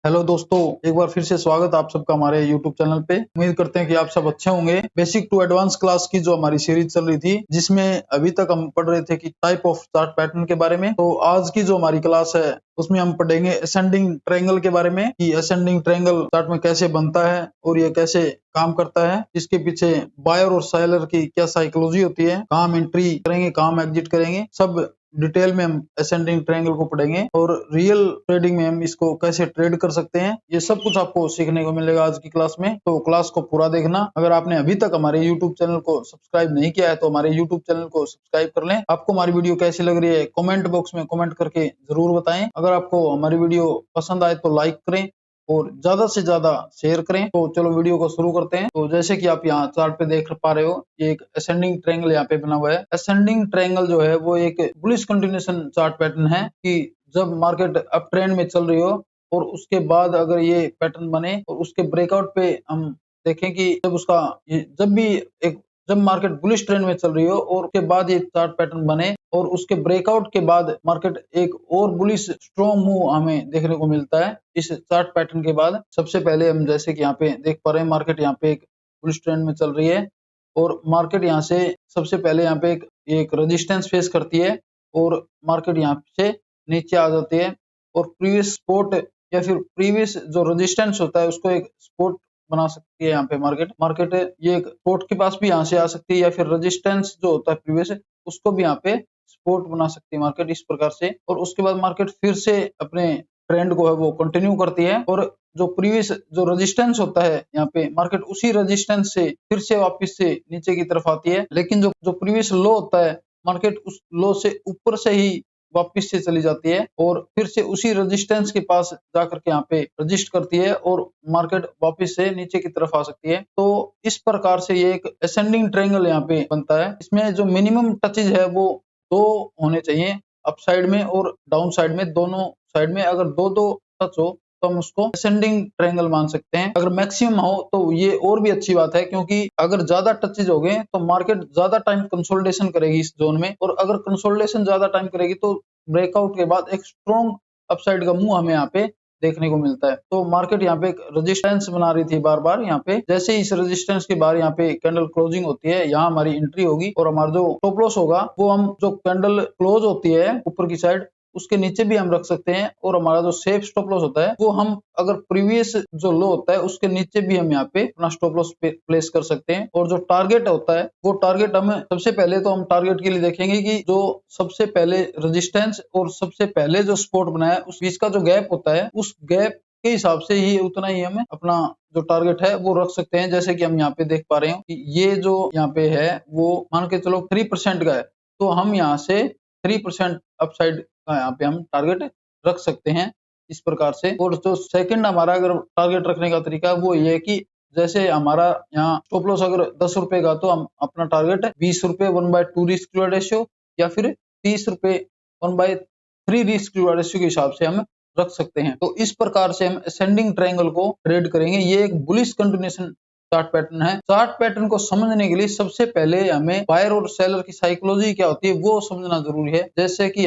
Hello दोस्तों, एक बार फिर से स्वागत आप सबका हमारे यूट्यूब चैनल पे। उम्मीद करते हैं कि आप सब अच्छे होंगे। बेसिक टू एडवांस क्लास की जो हमारी सीरीज चल रही थी, जिसमें अभी तक हम पढ़ रहे थे कि टाइप ऑफ चार्ट पैटर्न के बारे में। तो आज की जो हमारी क्लास है उसमें हम पढ़ेंगे असेंडिंग ट्रायंगल के बारे में, कि असेंडिंग ट्रायंगल चार्ट में कैसे बनता है और ये कैसे काम करता है, इसके पीछे बायर और सेलर की क्या साइकोलॉजी होती है, कहाँ हम एंट्री करेंगे, कहाँ हम एग्जिट करेंगे, सब डिटेल में हम असेंडिंग ट्रायंगल को पढ़ेंगे। और रियल ट्रेडिंग में हम इसको कैसे ट्रेड कर सकते हैं, ये सब कुछ आपको सीखने को मिलेगा आज की क्लास में। तो क्लास को पूरा देखना। अगर आपने अभी तक हमारे यूट्यूब चैनल को सब्सक्राइब नहीं किया है तो हमारे यूट्यूब चैनल को सब्सक्राइब कर लें। आपको हमारी वीडियो कैसी लग रही है कमेंट बॉक्स में कमेंट करके जरूर बताएं। अगर आपको हमारी वीडियो पसंद आए तो लाइक करें और ज्यादा से ज्यादा शेयर करें। तो चलो वीडियो को शुरू करते हैं। तो जैसे कि आप यहाँ चार्ट पे देख पा रहे हो, ये एक असेंडिंग ट्रायंगल यहाँ पे बना हुआ है। असेंडिंग ट्रायंगल जो है वो एक बुलिश कंटिन्यूएशन चार्ट पैटर्न है, कि जब मार्केट अप ट्रेंड में चल रही हो और उसके बाद अगर ये पैटर्न बने और उसके ब्रेकआउट पे हम देखें कि जब मार्केट बुलिश ट्रेंड में चल रही हो और उसके बाद ये चार्ट पैटर्न बने और उसके ब्रेकआउट के बाद मार्केट एक और बुलिश स्ट्रॉन्ग मूव हमें देखने को मिलता है इस चार्ट पैटर्न के बाद। सबसे पहले हम जैसे कि यहाँ पे देख पा रहे हैं, मार्केट यहाँ पे एक बुलिश ट्रेंड में चल रही है और मार्केट यहाँ से सबसे पहले यहाँ पे एक रेजिस्टेंस फेस करती है और मार्केट यहाँ से नीचे आ जाती है और प्रीवियस सपोर्ट या फिर प्रीवियस जो रेजिस्टेंस होता है उसको एक सपोर्ट बना सकती है। यहाँ पे मार्केट ये एक सपोर्ट के पास भी यहाँ से आ सकती है या फिर रेजिस्टेंस जो होता है प्रीवियस उसको भी यहाँ पे सपोर्ट बना सकती है मार्केट इस प्रकार से। और उसके बाद मार्केट फिर से अपने ट्रेंड को है वो कंटिन्यू करती है और जो प्रीवियस जो रेजिस्टेंस होता है यहाँ पे मार्केट उसी रेजिस्टेंस से फिर से वापस से नीचे की तरफ आती है। लेकिन जो प्रीवियस लो होता है मार्केट उस लो से ऊपर से ही वापस से चली जाती है और फिर से उसी रेजिस्टेंस के पास जाकर के यहाँ पे रजिस्ट करती है और मार्केट वापस से नीचे की तरफ आ सकती है। तो इस प्रकार से ये एक असेंडिंग ट्रायंगल यहाँ पे बनता है। इसमें जो मिनिमम टचेज है वो 2 होने चाहिए, अप साइड में और डाउन साइड में, दोनों साइड में अगर 2-2 टच हो तो हम उसको असेंडिंग ट्रायंगल मान सकते हैं। अगर मैक्सिमम हो तो ये और भी अच्छी बात है, क्योंकि अगर ज्यादा टचेज हो गए तो मार्केट ज्यादा टाइम कंसोलिडेशन करेगी इस जोन में और अगर कंसोलिडेशन ज्यादा टाइम करेगी तो ब्रेकआउट के बाद एक स्ट्रॉन्ग अपसाइड का मुंह हमें यहाँ पे देखने को मिलता है। तो मार्केट यहाँ पे एक रेजिस्टेंस बना रही थी बार बार। यहाँ पे जैसे ही इस रेजिस्टेंस के बाहर यहाँ पे कैंडल क्लोजिंग होती है, यहाँ हमारी एंट्री होगी और हमारा जो स्टॉप लॉस होगा वो हम जो कैंडल क्लोज होती है ऊपर की साइड उसके नीचे भी हम रख सकते हैं और हमारा जो सेफ स्टॉप लॉस होता है वो हम अगर प्रीवियस जो लो होता है उसके नीचे भी हम यहाँ पे अपना स्टॉप लॉस प्लेस कर सकते हैं। और जो टारगेट होता है वो टारगेट हमें सबसे पहले तो हम टारगेट के लिए देखेंगे कि जो सबसे पहले रेजिस्टेंस और सबसे पहले जो सपोर्ट बनाया उस बीच का जो गैप होता है उस गैप के हिसाब से ही उतना ही हमें अपना जो टारगेट है वो रख सकते हैं। जैसे कि हम यहाँ पे देख पा रहे हो कि ये जो यहाँ पे है वो मान के चलो 3% का है, तो हम यहाँ से 3% अपसाइड का यहाँ पे हम टारगेट रख सकते हैं इस प्रकार से। और जो सेकंड हमारा अगर टारगेट रखने का तरीका वो ये है कि जैसे हमारा यहाँ स्टॉप लॉस अगर 10 रुपए का, तो हम अपना टारगेट 20 रुपए 1/2 रिस्क रिवॉर्ड रेशियो या फिर 30 रुपए 1/3 रिस्क रिवॉर्ड रेशियो के हिसाब से हम रख सकते हैं। तो इस प्रकार से हम असेंडिंग ट्रायंगल को ट्रेड करेंगे। ये एक बुलिश कंटिन्यूएशन चार्ट पैटर्न है। चार्ट पैटर्न को समझने के लिए सबसे पहले हमें बायर और सेलर की साइकोलॉजी क्या होती है वो समझना जरूरी है। जैसे कि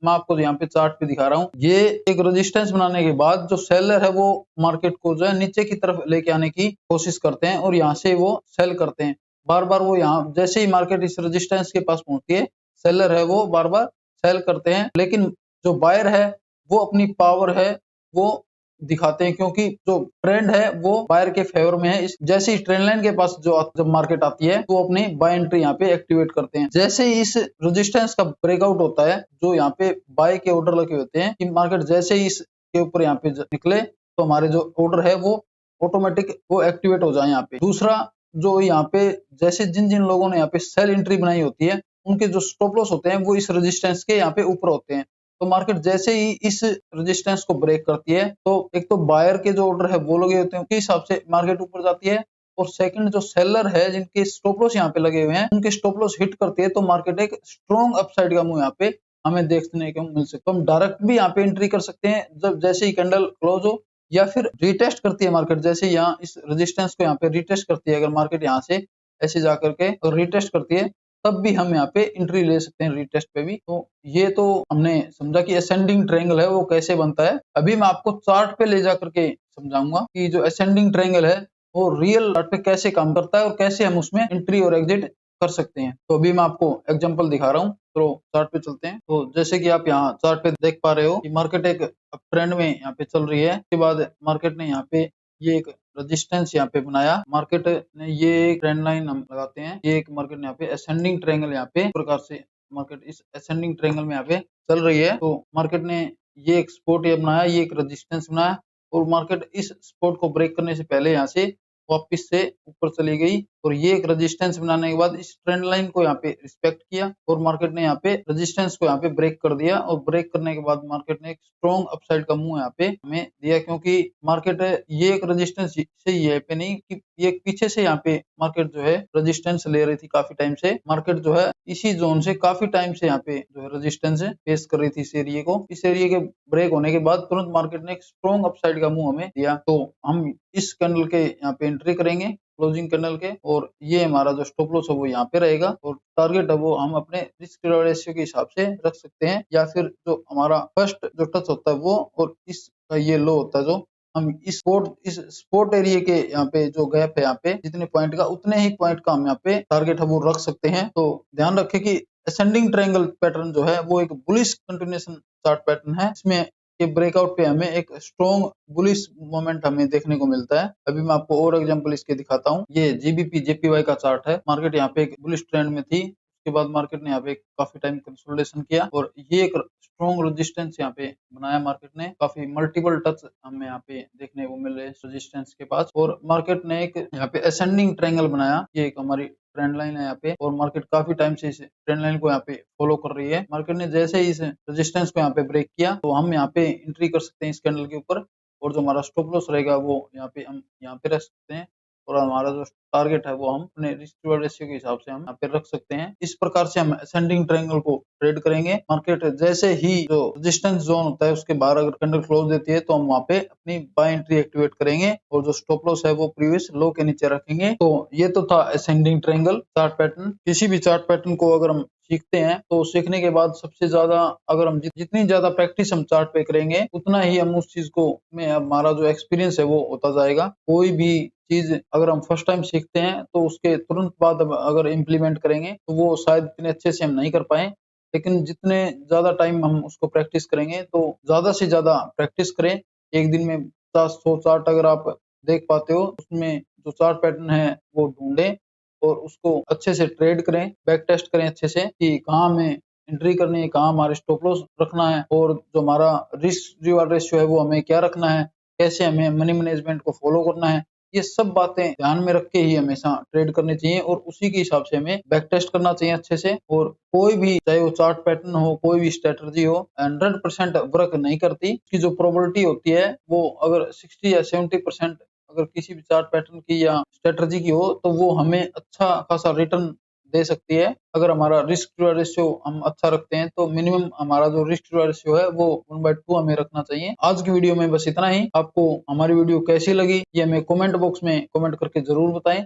मैं आपको यहाँ पे चार्ट पे दिखा रहा हूँ, ये एक रेजिस्टेंस बनाने के बाद जो सेलर है वो मार्केट को जो है नीचे की तरफ लेके आने की कोशिश करते हैं और यहाँ से वो सेल करते हैं। बार बार वो यहाँ जैसे ही मार्केट इस रेजिस्टेंस के पास पहुंचती है, सेलर है वो बार बार सेल करते हैं। लेकिन जो बायर है वो अपनी पावर है वो दिखाते हैं, क्योंकि जो ट्रेंड है वो बायर के फेवर में है। जैसे ही ट्रेंड लाइन के पास जब मार्केट आती है तो अपनी बाय एंट्री यहाँ पे एक्टिवेट करते हैं। जैसे ही इस रेजिस्टेंस का ब्रेकआउट होता है, जो यहाँ पे बाय के ऑर्डर लगे होते हैं कि मार्केट जैसे ही इसके ऊपर यहाँ पे निकले तो हमारे जो ऑर्डर है वो ऑटोमेटिक वो एक्टिवेट हो जाए यहाँ पे। दूसरा, जो यहाँ पे जैसे जिन जिन लोगों ने यहाँ पे सेल एंट्री बनाई होती है उनके जो स्टॉप लॉस होते हैं वो इस रेजिस्टेंस के यहाँ पे ऊपर होते हैं। तो मार्केट जैसे ही इस रेजिस्टेंस को ब्रेक करती है तो एक तो बायर के जो ऑर्डर है वो लगे होते हैं उनके हिसाब से मार्केट ऊपर जाती है और सेकंड जो सेलर है जिनके स्टॉप लॉस यहाँ पे लगे हुए हैं उनके स्टॉप लॉस हिट करती है तो मार्केट एक स्ट्रॉन्ग अपसाइड का मूव यहाँ पे हमें देखने को मिल सकता है। तो हम डायरेक्ट भी यहाँ पे एंट्री कर सकते हैं जब जैसे ही कैंडल क्लोज हो, या फिर रिटेस्ट करती है मार्केट, जैसे यहाँ इस रेजिस्टेंस को यहाँ पे रिटेस्ट करती है। अगर मार्केट यहाँ से ऐसे जाकर के रिटेस्ट करती है तब भी हम यहाँ पे एंट्री ले सकते हैं रीटेस्ट पे भी। तो ये तो हमने समझा कि असेंडिंग ट्रायंगल है वो कैसे बनता है। अभी मैं आपको चार्ट पे ले जा करके समझाऊंगा कि जो असेंडिंग ट्रायंगल है वो रियल चार्ट पे कैसे काम करता है और कैसे हम उसमें एंट्री और एग्जिट कर सकते हैं। तो अभी मैं आपको एग्जांपल दिखा रहा हूँ। तो चार्ट पे चलते हैं। तो जैसे कि आप यहाँ चार्ट पे देख पा रहे हो कि मार्केट एक ट्रेंड में यहाँ पे चल रही है। उसके बाद मार्केट ने यहाँ पे ये एक रेजिस्टेंस यहाँ पे बनाया। मार्केट ने ये एक ट्रेंड लाइन हम लगाते हैं। ये एक मार्केट ने यहाँ पे असेंडिंग ट्रायंगल यहाँ पे इस प्रकार से मार्केट इस असेंडिंग ट्रायंगल में यहाँ पे चल रही है। तो मार्केट ने ये एक सपोर्ट ये बनाया, ये एक रेजिस्टेंस बनाया और मार्केट इस सपोर्ट को ब्रेक करने से पहले यहाँ से वापस से ऊपर चली गई और ये एक रेजिस्टेंस बनाने के बाद इस ट्रेंड लाइन को यहाँ पे रिस्पेक्ट किया और मार्केट ने यहाँ पे रेजिस्टेंस को यहाँ पे ब्रेक कर दिया और ब्रेक करने के बाद मार्केट ने एक स्ट्रॉन्ग अपसाइड का मूव यहाँ पे हमें दिया, क्योंकि मार्केट ये एक रेजिस्टेंस से ये पे नहीं कि ये पीछे से यहाँ पे मार्केट जो है रेजिस्टेंस ले रही थी काफी टाइम से। मार्केट जो है इसी जोन से काफी टाइम से यहाँ पे जो है रेजिस्टेंस फेस कर रही थी इस एरिया को। इस एरिया के ब्रेक होने के बाद तुरंत मार्केट ने एक स्ट्रॉन्ग अपसाइड का मूव हमें दिया। तो हम इस कैंडल के यहाँ पे एंट्री करेंगे क्लोजिंग कैंडल के और ये हमारा जो स्टॉप लॉस है वो यहाँ पे रहेगा और टारगेट है वो हम अपने रिस्क रिवॉर्ड रेशियो के हिसाब से रख सकते हैं या फिर जो हमारा फर्स्ट जो टच होता है वो और इसका ये लो होता है जो हम इस स्पोर्ट एरिया के यहाँ पे जो गैप है यहाँ पे जितने पॉइंट का उतने ही पॉइंट का हम यहाँ पे टारगेट है वो रख सकते हैं। तो ध्यान रखें कि असेंडिंग ट्रायंगल पैटर्न जो है वो एक बुलिश कंटिन्यूएशन चार्ट पैटर्न है। इसमें के ब्रेकआउट पे हमें एक स्ट्रॉन्ग बुलिश मोमेंट हमें देखने को मिलता है। अभी मैं आपको और एग्जांपल इसके दिखाता हूँ। ये जीबीपी जेपीवाई का चार्ट है। मार्केट यहाँ पे एक बुलिश ट्रेंड में थी, उसके बाद मार्केट ने यहाँ पे काफी टाइम कंसोलिडेशन किया और ये एक स्ट्रॉन्ग रेजिस्टेंस यहाँ पे बनाया मार्केट ने। काफी मल्टीपल टच हमें यहाँ पे देखने को मिल रहे हैं रेजिस्टेंस के पास और मार्केट ने एक यहाँ पे असेंडिंग ट्रायंगल बनाया। ये एक हमारी ट्रेंड लाइन है यहाँ पे और मार्केट काफी टाइम से इस ट्रेंड लाइन को यहाँ पे फॉलो कर रही है। मार्केट ने जैसे ही इस रेजिस्टेंस को यहाँ पे ब्रेक किया तो हम यहाँ पे एंट्री कर सकते हैं इस कैंडल के ऊपर और जो हमारा स्टॉप लॉस रहेगा वो यहाँ पे हम यहाँ पे रख सकते हैं और हमारा जो टारगेट है वो हम अपने रिस्क रिवॉर्ड रेशियो के हिसाब से हम यहाँ पे रख सकते हैं। इस प्रकार से हम असेंडिंग ट्रायंगल को ट्रेड करेंगे। मार्केट जैसे ही जो रेजिस्टेंस जोन होता है उसके बाहर अगर कैंडल क्लोज देती है तो हम वहाँ पे अपनी बाय एंट्री एक्टिवेट करेंगे और जो स्टॉप लॉस है वो प्रीवियस लो के नीचे रखेंगे। तो ये तो था असेंडिंग ट्रायंगल चार्ट पैटर्न। किसी भी चार्ट पैटर्न को अगर हम सीखते हैं तो सीखने के बाद सबसे ज्यादा अगर हम जितनी ज्यादा प्रैक्टिस हम चार्ट पे करेंगे उतना ही हम उस चीज को में हमारा जो एक्सपीरियंस है वो होता जाएगा। कोई भी चीज अगर हम फर्स्ट टाइम सीखते हैं तो उसके तुरंत बाद अगर इम्प्लीमेंट करेंगे तो वो शायद इतने अच्छे से हम नहीं कर पाए, लेकिन जितने ज्यादा टाइम हम उसको प्रैक्टिस करेंगे तो ज्यादा से ज्यादा प्रैक्टिस करें। एक दिन में 50-100 चार्ट अगर आप देख पाते हो उसमें जो चार्ट पैटर्न है वो ढूंढें और उसको अच्छे से ट्रेड करें, बैक टेस्ट करें अच्छे से कि कहाँ हमें एंट्री करनी है, कहाँ हमारे स्टॉप लॉस रखना है और जो हमारा रिस्क रिवॉर्ड रेशियो है वो हमें क्या रखना है, कैसे हमें मनी मैनेजमेंट को फॉलो करना है। ये सब बातें ध्यान में रख के ही हमेशा ट्रेड करनी चाहिए और उसी के हिसाब से हमें बैक टेस्ट करना चाहिए अच्छे से। और कोई भी चाहे वो चार्ट पैटर्न हो, कोई भी स्ट्रेटजी हो, 100% वर्क नहीं करती। इसकी जो प्रोबेबिलिटी होती है वो अगर 60 या 70% अगर किसी भी चार्ट पैटर्न की या स्ट्रेटजी की हो तो वो हमें अच्छा खासा रिटर्न दे सकती है। अगर हमारा रिस्क रिवॉर्ड रेशियो हम अच्छा रखते हैं तो मिनिमम हमारा जो रिस्क रिवॉर्ड रेशियो है वो 1/2 हमें रखना चाहिए। आज की वीडियो में बस इतना ही। आपको हमारी वीडियो कैसी लगी ये हमें कमेंट बॉक्स में कमेंट करके जरूर बताएं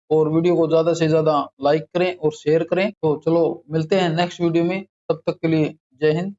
और वीडियो को ज्यादा से ज्यादा लाइक करें और शेयर करें। तो चलो मिलते हैं नेक्स्ट वीडियो में, तब तक के लिए जय हिंद।